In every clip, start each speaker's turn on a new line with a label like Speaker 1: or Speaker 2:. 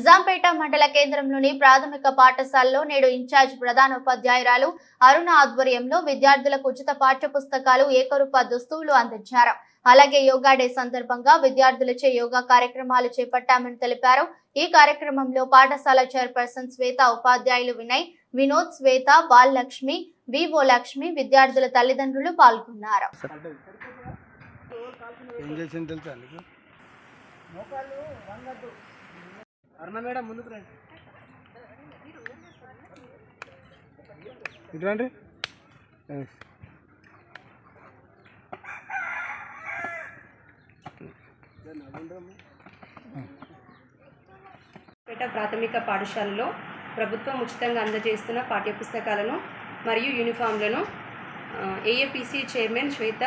Speaker 1: నిజాంపేట మండల కేంద్రంలోని ప్రాథమిక పాఠశాలలో నేడు ఇన్ఛార్జ్ ప్రధానోపాధ్యాయురాలు అరుణ ఆధ్వర్యంలో విద్యార్థులకు ఉచిత పాఠ్యపుస్తకాలు, ఏకరూప దుస్తువులు అందించారు. అలాగే యోగా డే సందర్భంగా విద్యార్థులచే యోగా కార్యక్రమాలు చేపట్టామని తెలిపారు. ఈ కార్యక్రమంలో పాఠశాల చైర్పర్సన్ శ్వేత, ఉపాధ్యాయులు వినయ్, వినోద్, శ్వేత, బాలలక్ష్మి, వివో లక్ష్మి, విద్యార్థుల తల్లిదండ్రులు పాల్గొన్నారు.
Speaker 2: అరుణ మేడం ముందుకు రండి.
Speaker 3: పేట ప్రాథమిక పాఠశాలలో ప్రభుత్వం ఉచితంగా అందజేస్తున్న పాఠ్యపుస్తకాలను మరియు యూనిఫామ్లను ఏఏపీసీ చైర్మన్ శ్వేత,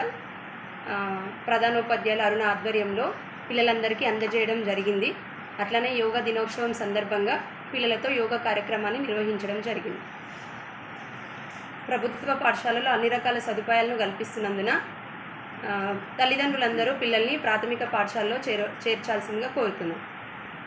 Speaker 3: ప్రధానోపాధ్యాయుల అరుణ ఆధ్వర్యంలో పిల్లలందరికీ అందజేయడం జరిగింది. అట్లనే యోగా దినోత్సవం సందర్భంగా పిల్లలతో యోగా కార్యక్రమాన్ని నిర్వహించడం జరిగింది. ప్రభుత్వ పాఠశాలలో అన్ని రకాల సదుపాయాలను కల్పిస్తున్నందున తల్లిదండ్రులందరూ పిల్లల్ని ప్రాథమిక పాఠశాలలో చేర్చాల్సిందిగా కోరుతున్నాం.